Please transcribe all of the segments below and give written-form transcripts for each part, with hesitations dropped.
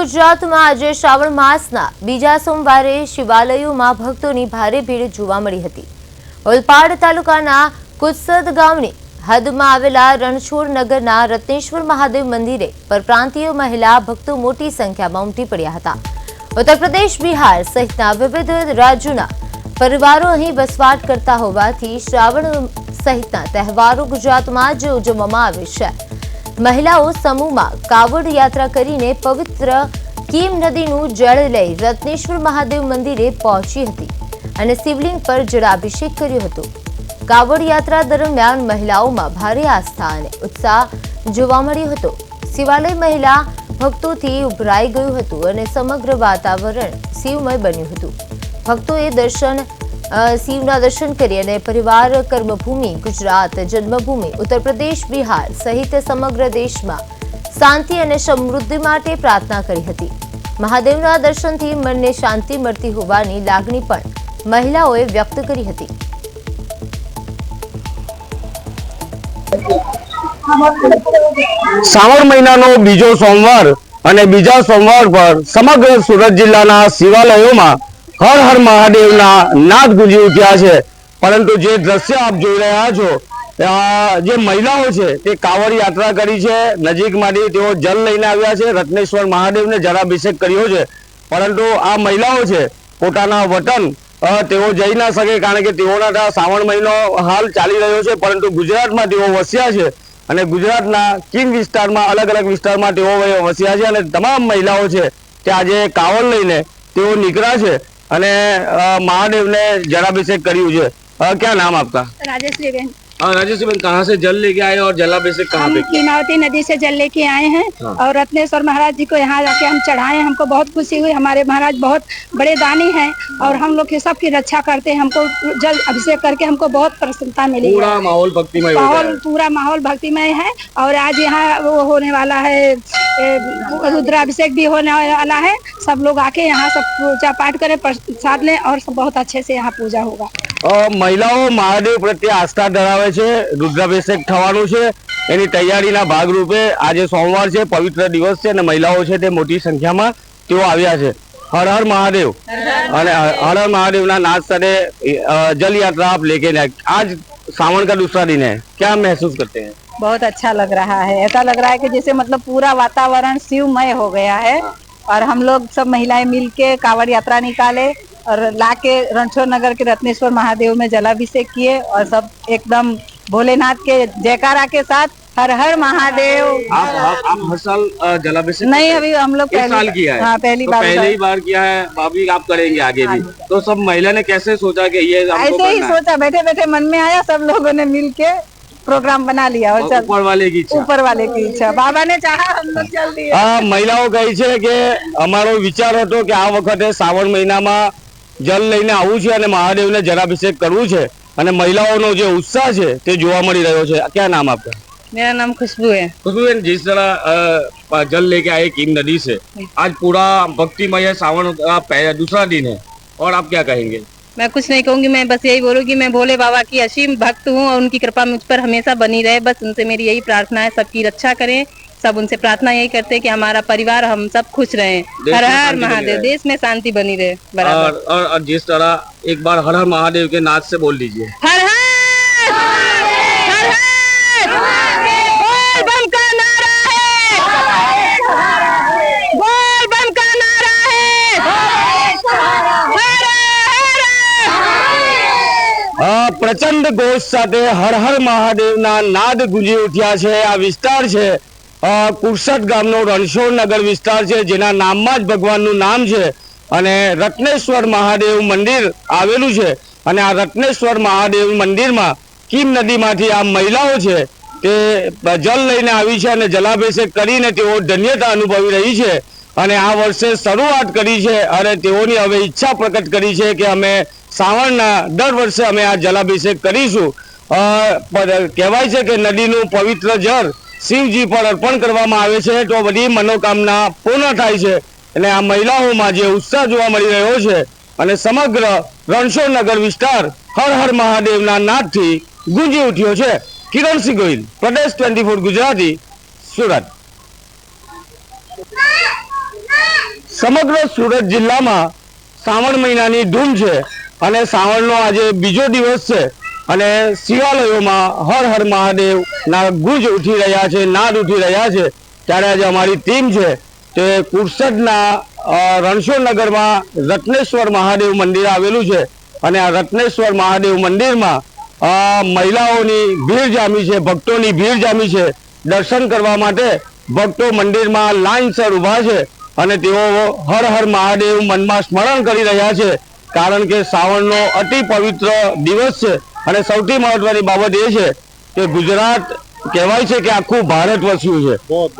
ગુજરાતમાં આજે શ્રાવણ માસના બીજા સોમવારે શિવાલયોમાં ભક્તોની ભારે ભીડ જોવા મળી હતી। ઓલપાડ તાલુકાના કુત્સદ ગામની હદમાં આવેલા રણછોડ નગરના રત્નેશ્વર મહાદેવ મંદિરે પરપ્રાંતીય મહિલા ભક્તો મોટી સંખ્યામાં ઉમટી પડ્યા હતા। ઉત્તર પ્રદેશ, બિહાર સહિતના વિવિધ રાજ્યોના પરિવારો અહીં વસવાટ કરતા હોવાથી શ્રાવણ સહિતના તહેવારો ગુજરાતમાં જ ઉજવવામાં આવે છે। મહિલાઓ સમૂહમાં કાવડ યાત્રા કરીને પવિત્ર કીમ નદીનું જળ લઈ રત્નેશ્વર મહાદેવ મંદિરે પહોંચી હતી અને શિવલિંગ પર જળાભિષેક કર્યો હતો। કાવડ યાત્રા દરમિયાન મહિલાઓમાં ભારે આસ્થા અને ઉત્સાહ જોવા મળ્યો હતો। શિવાલય મહિલા ભક્તોથી ઉભરાઈ ગયું હતું અને સમગ્ર વાતાવરણ શિવમય બન્યું હતું। ભક્તોએ શિવના દર્શન કરી અને પરિવાર કર્મભૂમિ ગુજરાત, જન્મભૂમિ ઉત્તર પ્રદેશ, બિહાર સહિત સમગ્ર દેશમાં શાંતિ અને સમૃદ્ધિ માટે પ્રાર્થના કરી હતી। મહાદેવના દર્શનથી મનને શાંતિ મળતી હોવાની લાગણી પણ મહિલાઓએ વ્યક્ત કરી હતી। શ્રાવણ મહિનાનો બીજો સોમવાર અને બીજા સોમવાર પર સમગ્ર સુરત જિલ્લાના શિવાલયોમાં હર હર મહાદેવના નાદ ગુંજી ઉઠ્યા છે। પરંતુ જે દ્રશ્ય આપ જોઈ રહ્યા છો, જે મહિલાઓ છે તે કાવડ યાત્રા કરી છે, નજીકમાંથી તેઓ જલ લઈને આવ્યા છે, રત્નેશ્વર મહાદેવને જળાભિષેક કર્યો છે। પરંતુ આ મહિલાઓ છે પોતાના વતન તેઓ જઈ ના શકે, કારણ કે તેઓના ત્યાં શ્રાવણ મહિનો હાલ ચાલી રહ્યો છે। પરંતુ ગુજરાતમાં તેઓ વસ્યા છે અને ગુજરાતના કીમ વિસ્તારમાં અલગ અલગ વિસ્તારમાં તેઓ વસ્યા છે અને તમામ મહિલાઓ છે તે આજે કાવડ લઈને તેઓ નીકળ્યા છે અને महादेव ने जलाभिषेक કર્યું છે। क्या नाम आपका? राजेश्री बहन। राजेश्री बहन, कहाँ से जल लेके आए और जलाभिषेक कहाँ पे? कीमावती नदी से जल लेके आए हैं। हाँ। और रत्नेश्वर महाराज जी को यहाँ जाके हम चढ़ाए हैं। हमको बहुत खुशी हुई। हमारे महाराज बहुत बड़े दानी हैं और हम लोग की सबकी रक्षा करते हैं। हमको जल अभिषेक करके हमको बहुत प्रसन्नता मिली। पूरा माहौल भक्तिमय, पूरा माहौल भक्तिमय है। और आज यहाँ वो होने वाला है, रुद्राभिषेक भी होने वाला है। सब लोग आके यहाँ सब पूजा पाठ करें, प्रसाद लें और सब बहुत अच्छे से यहाँ पूजा होगा। महिलाओं महादेव प्रत्ये आस्था धरावे छे। रुद्राभिषेक थवानुं छे, एनी तैयारीना भागरूपे आज सोमवार छे, पवित्र दिवस छे अने महिलाओं छे ते मोटी संख्यामां तेओ आव्या छे। हर हर महादेव अने हर हर महादेवना नाद साथे जल यात्रा आप लेके आज सावन का दूसरा दिन है, क्या महसूस करते हैं? बहुत अच्छा लग रहा है। ऐसा लग रहा है कि जैसे मतलब पूरा वातावरण शिवमय हो गया है। और हम लोग सब महिलाएं मिलके कावड़ यात्रा निकाले और लाके रणछोड़ नगर के रत्नेश्वर महादेव में जलाभिषेक किए और सब एकदम भोलेनाथ के जयकारा के साथ हर हर महादेव। आप हर साल जलाभिषेक? नहीं, अभी हम लोग पहली साल किया है। हाँ, पहली बार किया है। अभी आप करेंगे आगे भी? तो सब महिला ने कैसे सोचा कि ये ऐसे ही सोचा, बैठे बैठे मन में आया, सब लोगों ने मिल के प्रोग्राम बना लिया। और ऊपर वाले की इच्छा, बाबा ने चाहा, हम लोग चल दिए। महिलाओं कही छे के अमारो विचार हतो के आ वखते श्रावण महीनामां जल लईने आवुं छे अने महादेवने जलाभिषेक करवुं छे अने महिलाओनो जे उत्साह छे ते जोवा मळी रह्यो छे। क्या नाम आपका? मेरा नाम खुशबू है। खुशबू बहन, जिस तरह जल लेके आए कीम नदी से, आज पूरा भक्तिमय सावन का दूसरा दिन है और आप क्या कहेंगे? मैं कुछ नहीं कहूंगी, मैं बस यही बोलूंगी मैं भोले बाबा की असीम भक्त हूँ और उनकी कृपा मुझ पर हमेशा बनी रहे। बस उनसे मेरी यही प्रार्थना है, सबकी रक्षा करें। सब उनसे प्रार्थना यही करते हैं कि हमारा परिवार, हम सब खुश रहें। हर हर महादेव, देश में शांति बनी रहे बराबर। और जिस तरह एक बार हर हर महादेव के नाद से बोल दीजिए। हर हर बोल बम का नारा है, बोल बम का नारा है। प्रचंड घोष साथे हर हर महादेव ना नाद गुंजी उठ्या छे। आ विस्तार छे कुर्सद गामनो रणछोड़ नगर विस्तार छे, जेना नाममां ज भगवाननुं नाम छे अने रत्नेश्वर महादेव मंदिर आवेलुं छे। अने आ रत्नेश्वर महादेव मंदिरमां कीम नदीमांथी आ महिलाओ छे ते जल लईने आवी छे अने जलाभिषेक करीने तेओ धन्यता अनुभवी रही छे अने आ वर्षे शरूआत करी छे अने तेओनी हवे इच्छा प्रकट करी छे के अमे श्रावणना दर वर्षे अमे आ जलाभिषेक करीशुं। कहेवाय छे के नदीनुं पवित्र जल शिवजी पर अर्पण करवामां आवे छे तो बधी मनोकामना पूर्ण थाय छे। અને આ મહિલાઓમાં જે ઉત્સાહ જોવા મળી રહ્યો છે અને સમગ્ર રણછોડ નગર વિસ્તાર હર હર મહાદેવના નાદથી ગુંજી ઉઠ્યો છે। કિરણસિંહ ગોહિલ, પ્રદેશ 24 ગુજરાતી, સુરત। સમગ્ર સુરત જિલ્લામાં શ્રાવણ મહિનાની ધૂમ છે અને શ્રાવણનો આજે બીજો દિવસ છે અને શિવાલયોમાં હર હર મહાદેવ ના ગુંજ ઉઠી રહ્યા છે, નાદ ઉઠી રહ્યા છે। ત્યારે આજે અમારી ટીમ છે તે કુરસદના રણછોડનગરમાં રત્નેશ્વર મહાદેવ મંદિર આવેલું છે અને આ રત્નેશ્વર મહાદેવ મંદિરમાં મહિલાઓની ભીડ જામી છે, ભક્તોની ભીડ જામી છે। દર્શન કરવા માટે ભક્તો મંદિરમાં લાઈનસર ઊભા છે અને તેઓ હર હર મહાદેવ મનમાં સ્મરણ કરી રહ્યા છે, કારણ કે શ્રાવણનો અતિ પવિત્ર દિવસ છે। અને સૌથી મહત્વની બાબત એ છે કે ગુજરાત કહેવાય છે કે આખું ભારત વસ્યું છે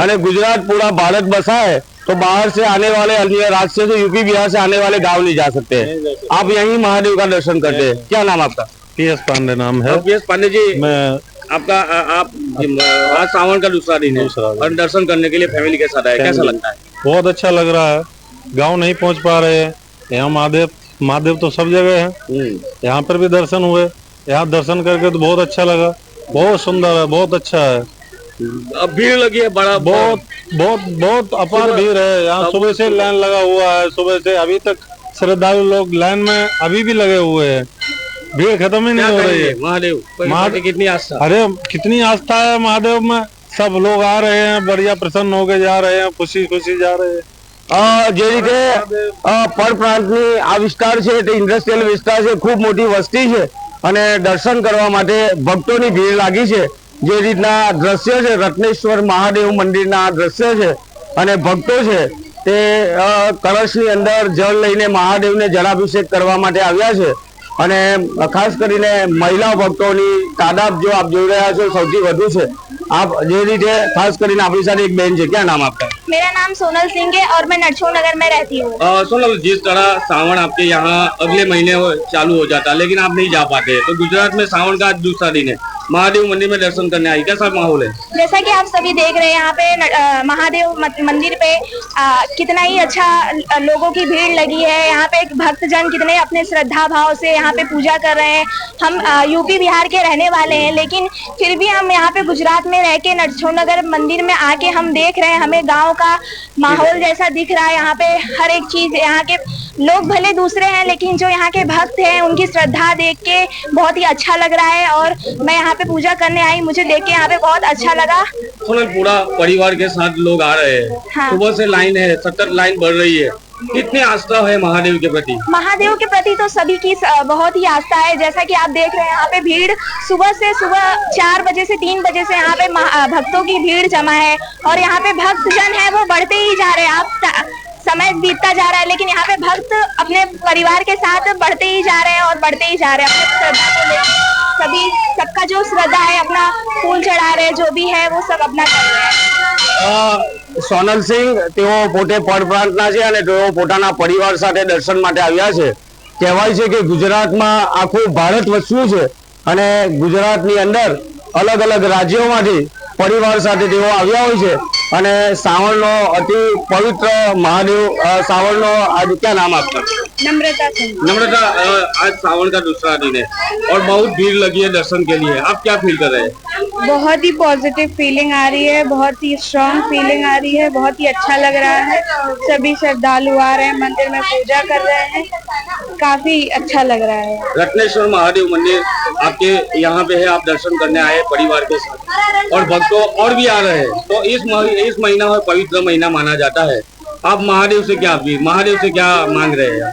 અને ગુજરાત पूरा भारत बसा है, तो बाहर से आने वाले अन्य राज्य से, यूपी बिहार से आने वाले गांव नहीं जा सकते हैं। आप यहीं महादेव का दर्शन करते हैं। क्या नाम आपका? PS पांडे नाम है। PS पांडे जी, मैं आपका आप आज सावन का दूसरा दिन है और दर्शन करने के लिए फैमिली के साथ आए, कैसा लगता है? बहुत अच्छा लग रहा है। गांव नहीं पहुंच पा रहे हैं, यहाँ महादेव तो सब जगह है, यहाँ पर भी दर्शन हुए। यहाँ दर्शन करके तो बहुत अच्छा लगा, बहुत सुंदर है, बहुत अच्छा है। अब भीड़ लगी है, बड़ा बहुत अपार भीड़ है। यहाँ सुबह से लाइन लगा हुआ है, सुबह से अभी तक श्रद्धालु लोग लाइन में अभी भी लगे हुए हैं, भीड़ खत्म ही नहीं हो रही है। महादेव कितनी आस्था, अरे कितनी आस्था है महादेव में। सब लोग आ रहे हैं, बढ़िया प्रसन्न होके जा रहे हैं, खुशी खुशी जा रहे हैं। જે રીતે પરપ્રાંતની આ વિસ્તાર છે તે ઇન્ડસ્ટ્રીયલ વિસ્તાર છે, ખૂબ મોટી વસ્તી છે અને દર્શન કરવા માટે ભક્તોની ભીડ લાગી છે। જે રીતના દ્રશ્ય છે રત્નેશ્વર મહાદેવ મંદિરના આ દ્રશ્ય છે અને ભક્તો છે તે કળશની અંદર જળ લઈને મહાદેવને જળાભિષેક કરવા માટે આવ્યા છે અને ખાસ કરીને મહિલા ભક્તોની તાદાદ જો આપ જોઈ રહ્યા છો સૌથી વધુ છે। आप જે રીતે ખાસ કરીને આપણી સાથે એક બેન છે, क्या नाम आपका? मेरा नाम सोनल सिंह है और मैं नरछोड़ नगर में रहती हूँ। सोनल, जिस तरह सावन आपके यहाँ अगले महीने चालू हो जाता है लेकिन आप नहीं जा पाते, तो गुजरात में सावन का आज दूसरा दिन है, महादेव मंदिर में दर्शन करने आई, कैसा माहौल है? जैसा कि आप सभी देख रहे हैं यहाँ पे महादेव मंदिर पे कितना ही अच्छा लोगों की भीड़ लगी है। यहाँ पे भक्तजन कितने अपने श्रद्धा भाव से यहाँ पे पूजा कर रहे हैं। हम यूपी बिहार के रहने वाले हैं, लेकिन फिर भी हम यहाँ पे गुजरात में रह के नरछोड़ नगर मंदिर में आके हम देख रहे हैं, हमें गाँव का माहौल जैसा दिख रहा है। यहाँ पे हर एक चीज, यहाँ के लोग भले दूसरे हैं लेकिन जो यहाँ के भक्त हैं उनकी श्रद्धा देख के बहुत ही अच्छा लग रहा है और मैं यहाँ पे पूजा करने आई, मुझे देख के यहाँ पे बहुत अच्छा लगा। सोनल, पूरा परिवार के साथ लोग आ रहे हैं, हाँ। सुबह से लाइन है, सतत लाइन बढ़ रही है, कितनी आस्था है महादेव के प्रति? महादेव के प्रति तो सभी की बहुत ही आस्था है। जैसा कि आप देख रहे हैं यहाँ पे भीड़ सुबह 4 बजे से 3 बजे से यहाँ पे भक्तों की भीड़ जमा है और यहाँ पे भक्तजन है वो बढ़ते ही जा रहे हैं। आप समय बीतता जा रहा है लेकिन यहाँ पे भक्त अपने परिवार के साथ बढ़ते ही जा रहे हैं और बढ़ते ही जा रहे हैं। अपने श्रद्धा को लेकर सभी, सबका जो श्रद्धा है अपना फूल चढ़ा रहे हैं, जो भी है वो सब अपना कर रहे हैं। સોનલ સિંહ તેઓ પોતે પરપ્રાંતના છે અને તેઓ પોતાના પરિવાર સાથે દર્શન માટે આવ્યા છે। કહેવાય છે કે ગુજરાતમાં આખું ભારત વસ્યું છે અને ગુજરાતની અંદર અલગ અલગ રાજ્યોમાંથી પરિવાર સાથે તેઓ આવ્યા હોય છે અને શ્રાવણનો અતિ પવિત્ર મહાદેવ શ્રાવણનો आज क्या नाम आपका? नम्रता सिंह। नम्रता, आज सावन का दूसरा दिन है और बहुत भीड़ लगी है दर्शन के लिए, आप क्या फील कर रहे हैं? बहुत ही पॉजिटिव फीलिंग आ रही है, बहुत ही स्ट्रॉन्ग फीलिंग आ रही है, बहुत ही अच्छा लग रहा है। सभी श्रद्धालु आ रहे हैं, मंदिर में पूजा कर रहे हैं, काफी अच्छा लग रहा है। रत्नेश्वर महादेव मंदिर आपके यहाँ पे है, आप दर्शन करने आए परिवार के साथ और भक्तों और भी आ रहे हैं, तो इस महीना में पवित्र महीना माना जाता है। आप महादेव से क्या मांग रहे हैं?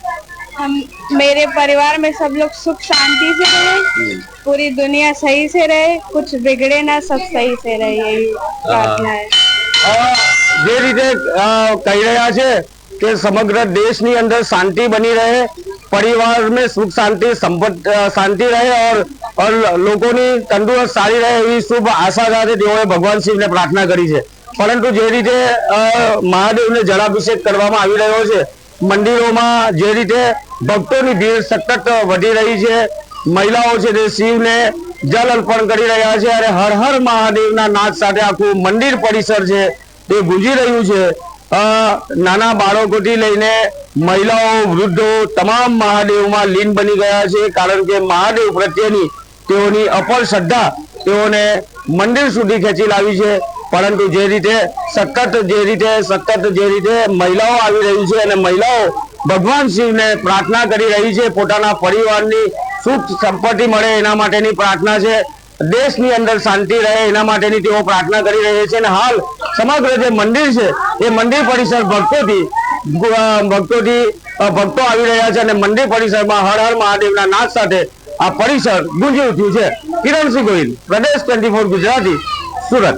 हम, मेरे परिवार में सब लोग सुख शांति से रहे, पूरी दुनिया सही से रहे, कुछ बिगड़े ना, सब सही से रहे, यही प्रार्थना है। જે રીતે કહી રહ્યા છે કે સમગ્ર દેશની અંદર શાંતિ બની રહે, પરિવાર में सुख शांति शांति रहे और લોકોની તંદુરસ્ત સારી રહે એવી શુભ આશા સાથે તેઓએ ભગવાન શિવને પ્રાર્થના કરી છે। પરંતુ જે રીતે મહાદેવને જળાભિષેક કરવામાં આવી રહ્યો છે, મંદિરોમાં જે રીતે ભક્તોની ભીડ સતત વધી રહી છે, મહિલાઓ છે તે શિવને જલ અર્પણ કરી રહ્યા છે અને હર હર મહાદેવના નાદ સાથે આખું મંદિર પરિસર છે તે ગુંજી રહ્યું છે। નાના બાળકોથી લઈને મહિલાઓ, વૃદ્ધો તમામ મહાદેવમાં લીન બની ગયા છે, કારણ કે મહાદેવ પ્રત્યેની તેઓની અપાર શ્રદ્ધા તેઓને મંદિર સુધી ખેંચી લાવી છે। પરંતુ જે રીતે સતત મહિલાઓ આવી રહી છે અને મહિલાઓ ભગવાન શિવને પ્રાર્થના કરી રહી છે, પોતાના પરિવારની સુખ સંપત્તિ મળે એના માટેની પ્રાર્થના છે, દેશની અંદર શાંતિ રહે એના માટેની તેઓ પ્રાર્થના કરી રહી છે. અને હાલ સમગ્ર જે મંદિર છે એ મંદિર પરિસર ભક્તો આવી રહ્યા છે અને મંદિર પરિસરમાં હર હર મહાદેવના નાદ સાથે આ પરિસર ગુંજી ઉઠ્યું છે. કિરણસિંહ ગોહિલ, પ્રદેશ 24 ગુજરાતી, સુરત.